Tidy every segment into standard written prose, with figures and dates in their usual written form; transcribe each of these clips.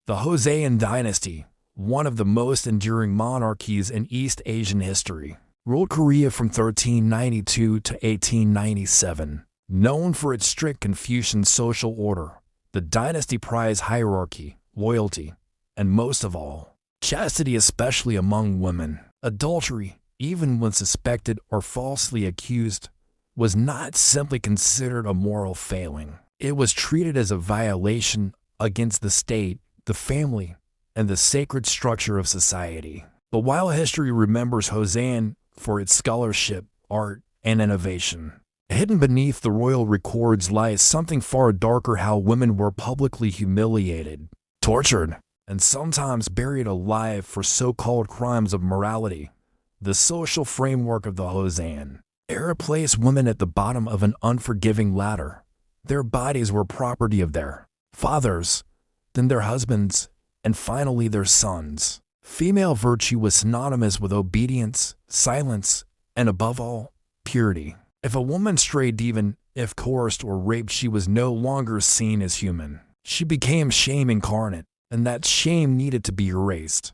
The Joseon Dynasty, one of the most enduring monarchies in East Asian history, ruled Korea from 1392 to 1897. Known for its strict Confucian social order, the dynasty prized hierarchy, loyalty, and most of all, chastity, especially among women. Adultery, even when suspected or falsely accused, was not simply considered a moral failing. It was treated as a violation against the state, the family, and the sacred structure of society. But while history remembers Joseon for its scholarship, art, and innovation, hidden beneath the royal records lies something far darker: how women were publicly humiliated, tortured, and sometimes buried alive for so-called crimes of morality. The social framework of the Joseon era placed women at the bottom of an unforgiving ladder. Their bodies were property of their fathers, then their husbands, and finally their sons. Female virtue was synonymous with obedience, silence, and above all, purity. If a woman strayed, even if coerced or raped, she was no longer seen as human. She became shame incarnate, and that shame needed to be erased.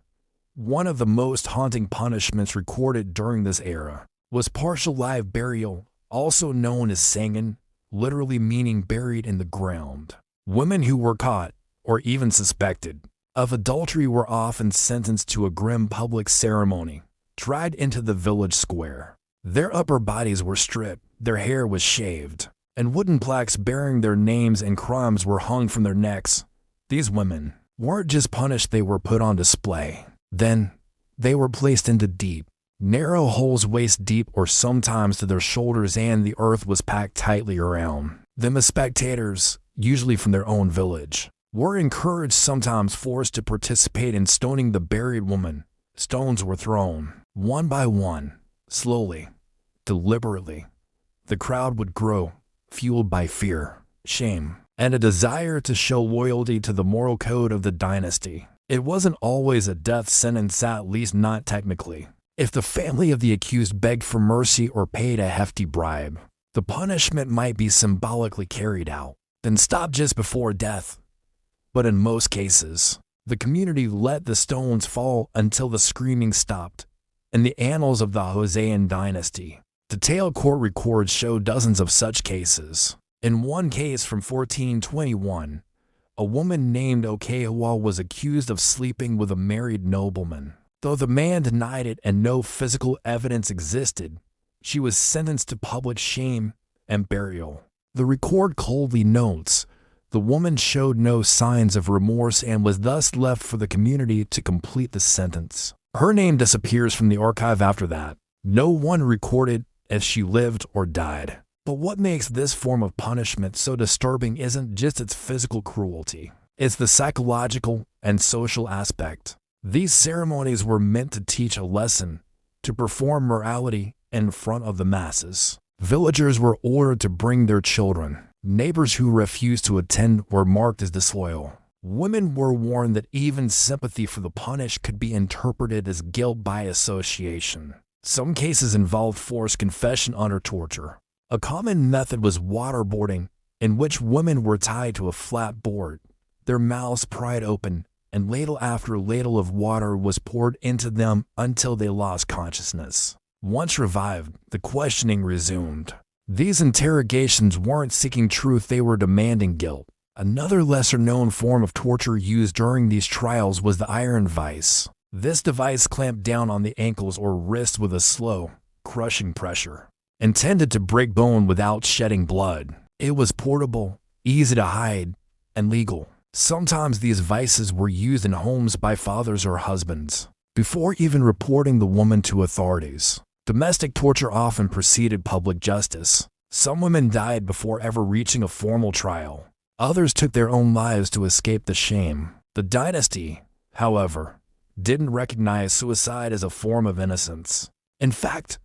One of the most haunting punishments recorded during this era was partial live burial, also known as sangin, literally meaning buried in the ground. Women who were caught, or even suspected, of adultery were often sentenced to a grim public ceremony, dragged into the village square. Their upper bodies were stripped, their hair was shaved, and wooden plaques bearing their names and crimes were hung from their necks. These women weren't just punished, they were put on display. Then, they were placed into deep, narrow holes waist deep or sometimes to their shoulders, and the earth was packed tightly around them as spectators, usually from their own village, were encouraged, sometimes forced, to participate in stoning the buried woman. Stones were thrown, one by one, slowly, deliberately. The crowd would grow, fueled by fear, shame, and a desire to show loyalty to the moral code of the dynasty. It wasn't always a death sentence, at least not technically. If the family of the accused begged for mercy or paid a hefty bribe, the punishment might be symbolically carried out, then stop just before death. But in most cases, the community let the stones fall until the screaming stopped. In the annals of the Joseon Dynasty, detailed court records show dozens of such cases. In one case from 1421, a woman named Okehwa was accused of sleeping with a married nobleman. Though the man denied it and no physical evidence existed, she was sentenced to public shame and burial. The record coldly notes, the woman showed no signs of remorse and was thus left for the community to complete the sentence. Her name disappears from the archive after that. No one recorded if she lived or died. But what makes this form of punishment so disturbing isn't just its physical cruelty. It's the psychological and social aspect. These ceremonies were meant to teach a lesson, to perform morality in front of the masses. Villagers were ordered to bring their children. Neighbors who refused to attend were marked as disloyal. Women were warned that even sympathy for the punished could be interpreted as guilt by association. Some cases involved forced confession under torture. A common method was waterboarding, in which women were tied to a flat board, their mouths pried open, and ladle after ladle of water was poured into them until they lost consciousness. Once revived, the questioning resumed. These interrogations weren't seeking truth, they were demanding guilt. Another lesser-known form of torture used during these trials was the iron vise. This device clamped down on the ankles or wrists with a slow, crushing pressure, intended to break bone without shedding blood. It was portable, easy to hide, and legal. Sometimes these vices were used in homes by fathers or husbands, before even reporting the woman to authorities. Domestic torture often preceded public justice. Some women died before ever reaching a formal trial. Others took their own lives to escape the shame. The dynasty, however, didn't recognize suicide as a form of innocence. In fact,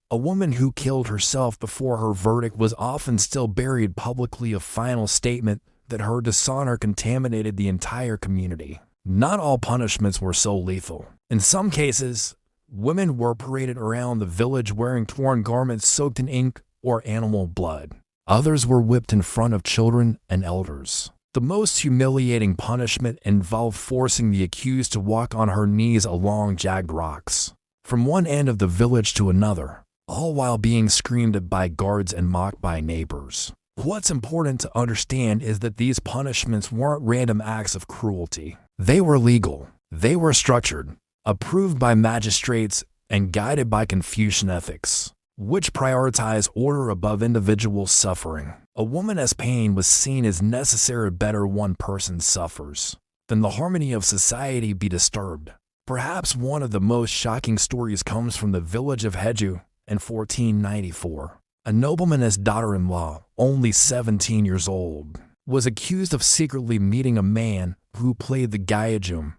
a woman who killed herself before her verdict was often still buried publicly, a final statement that her dishonor contaminated the entire community. Not all punishments were so lethal. In some cases, women were paraded around the village wearing torn garments soaked in ink or animal blood. Others were whipped in front of children and elders. The most humiliating punishment involved forcing the accused to walk on her knees along jagged rocks, from one end of the village to another, all while being screamed at by guards and mocked by neighbors. What's important to understand is that these punishments weren't random acts of cruelty. They were legal. They were structured, approved by magistrates, and guided by Confucian ethics, which prioritize order above individual suffering. A woman's pain was seen as necessary. Better one person suffers than the harmony of society be disturbed. Perhaps one of the most shocking stories comes from the village of Jeju in 1494. A nobleman's daughter-in-law, only 17 years old, was accused of secretly meeting a man who played the gyeojum,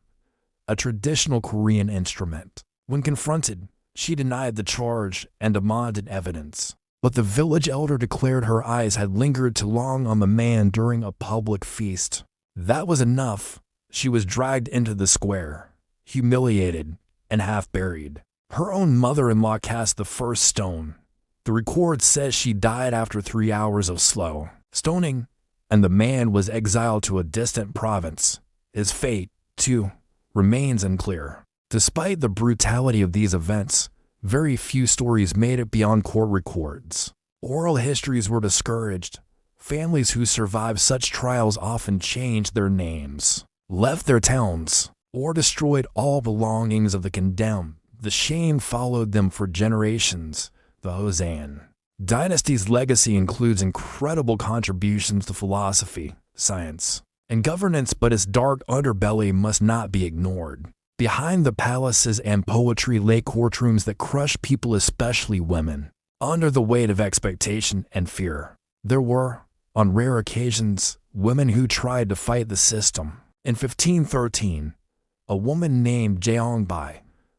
a traditional Korean instrument. When confronted, she denied the charge and demanded evidence. But the village elder declared her eyes had lingered too long on the man during a public feast. That was enough. She was dragged into the square, humiliated, and half-buried. Her own mother-in-law cast the first stone. The record says she died after 3 hours of slow stoning, and the man was exiled to a distant province. His fate, too, remains unclear. Despite the brutality of these events, very few stories made it beyond court records. Oral histories were discouraged. Families who survived such trials often changed their names, left their towns, or destroyed all belongings of the condemned. The shame followed them for generations. The Joseon Dynasty's legacy includes incredible contributions to philosophy, science, and governance, but its dark underbelly must not be ignored. Behind the palaces and poetry lay courtrooms that crushed people, especially women, under the weight of expectation and fear. There were, on rare occasions, women who tried to fight the system. In 1513, a woman named Jeongbi,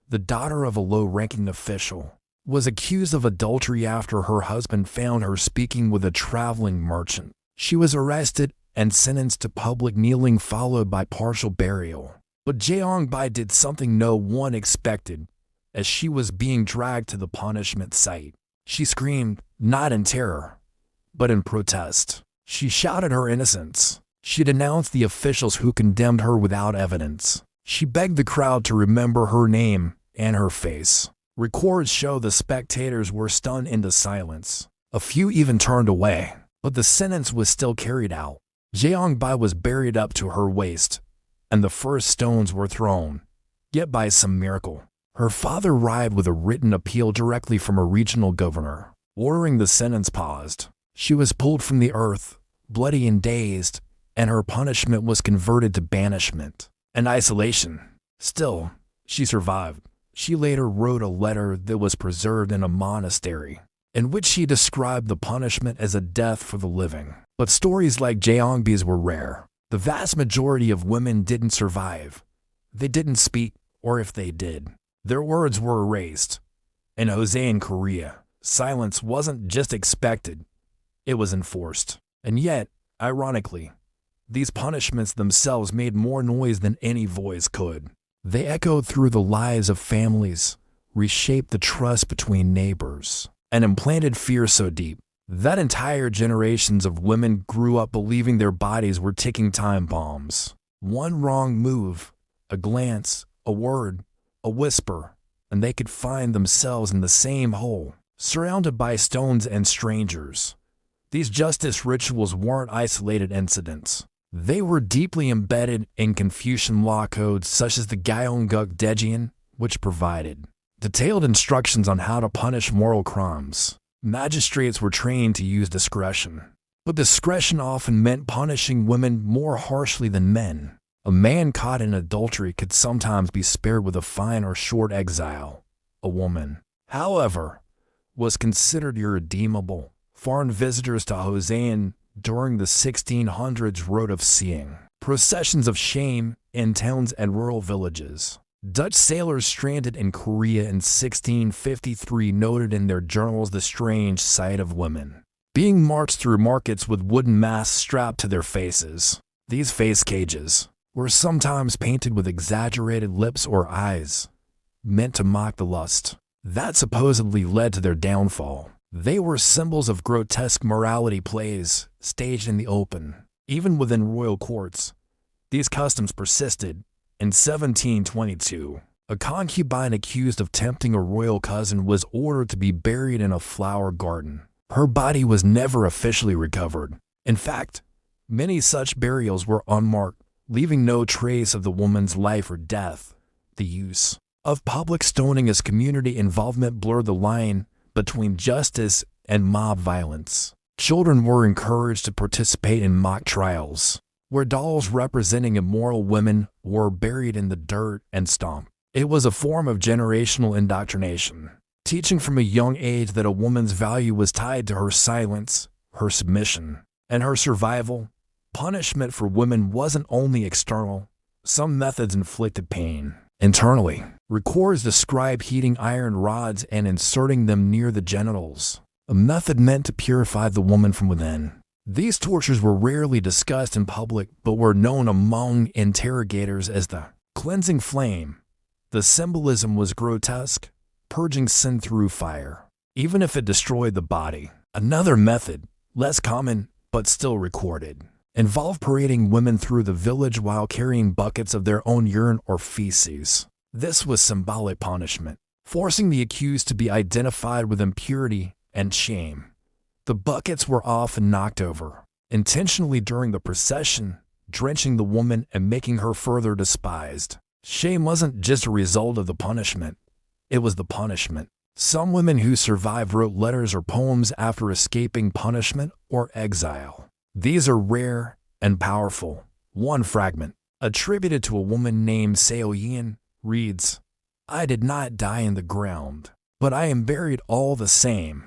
the daughter of a low-ranking official, was accused of adultery after her husband found her speaking with a traveling merchant. She was arrested and sentenced to public kneeling followed by partial burial. But Jeongbi did something no one expected. As she was being dragged to the punishment site, she screamed, not in terror, but in protest. She shouted her innocence. She denounced the officials who condemned her without evidence. She begged the crowd to remember her name and her face. Records show the spectators were stunned into silence. A few even turned away, but the sentence was still carried out. Jeongbi was buried up to her waist, and the first stones were thrown. Yet by some miracle, her father arrived with a written appeal directly from a regional governor, ordering the sentence paused. She was pulled from the earth, bloody and dazed, and her punishment was converted to banishment and isolation. Still, she survived. She later wrote a letter that was preserved in a monastery, in which she described the punishment as a death for the living. But stories like Jeongbi's were rare. The vast majority of women didn't survive. They didn't speak, or if they did, their words were erased. In Joseon Korea, silence wasn't just expected, it was enforced. And yet, ironically, these punishments themselves made more noise than any voice could. They echoed through the lives of families, reshaped the trust between neighbors, and implanted fear so deep that entire generations of women grew up believing their bodies were ticking time bombs. One wrong move, a glance, a word, a whisper, and they could find themselves in the same hole, surrounded by stones and strangers. These justice rituals weren't isolated incidents. They were deeply embedded in Confucian law codes such as the Gyeongguk Daejeon, which provided detailed instructions on how to punish moral crimes. Magistrates were trained to use discretion, but discretion often meant punishing women more harshly than men. A man caught in adultery could sometimes be spared with a fine or short exile. A woman, however, was considered irredeemable. Foreign visitors to Joseon during the 1600s wrote of seeing processions of shame in towns and rural villages. Dutch sailors stranded in Korea in 1653 noted in their journals the strange sight of women being marched through markets with wooden masks strapped to their faces. These face cages were sometimes painted with exaggerated lips or eyes, meant to mock the lust that supposedly led to their downfall. They were symbols of grotesque morality plays staged in the open. Even within royal courts, these customs persisted. In 1722, a concubine accused of tempting a royal cousin was ordered to be buried in a flower garden. Her body was never officially recovered. In fact, many such burials were unmarked, leaving no trace of the woman's life or death. The use of public stoning as community involvement blurred the line between justice and mob violence. Children were encouraged to participate in mock trials, where dolls representing immoral women were buried in the dirt and stomped. It was a form of generational indoctrination, teaching from a young age that a woman's value was tied to her silence, her submission, and her survival. Punishment for women wasn't only external. Some methods inflicted pain internally. Records describe heating iron rods and inserting them near the genitals, a method meant to purify the woman from within. These tortures were rarely discussed in public but were known among interrogators as the cleansing flame. The symbolism was grotesque, purging sin through fire, even if it destroyed the body. Another method, less common but still recorded, involved parading women through the village while carrying buckets of their own urine or feces. This was symbolic punishment, forcing the accused to be identified with impurity and shame. The buckets were often knocked over, intentionally during the procession, drenching the woman and making her further despised. Shame wasn't just a result of the punishment, it was the punishment. Some women who survived wrote letters or poems after escaping punishment or exile. These are rare and powerful. One fragment, attributed to a woman named Seoyin, reads, "I did not die in the ground, but I am buried all the same.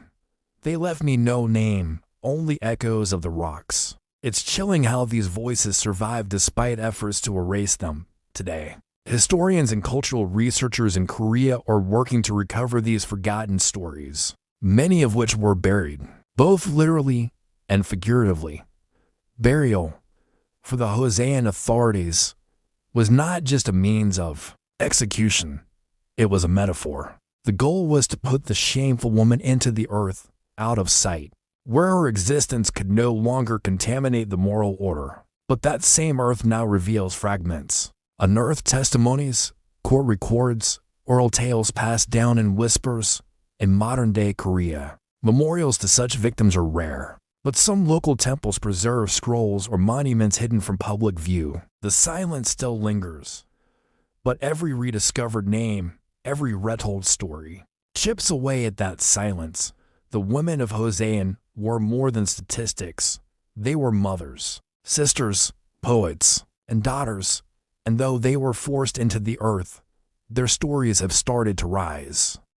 They left me no name, only echoes of the rocks." It's chilling how these voices survive despite efforts to erase them today. Historians and cultural researchers in Korea are working to recover these forgotten stories, many of which were buried, both literally and figuratively. Burial, for the Joseon authorities, was not just a means of execution, it was a metaphor. The goal was to put the shameful woman into the earth, out of sight, where her existence could no longer contaminate the moral order. But that same earth now reveals fragments. Unearthed testimonies, court records, oral tales passed down in whispers. In modern-day Korea, memorials to such victims are rare, but some local temples preserve scrolls or monuments hidden from public view. The silence still lingers, but every rediscovered name, every retold story, chips away at that silence. The women of Joseon were more than statistics. They were mothers, sisters, poets, and daughters. And though they were forced into the earth, their stories have started to rise.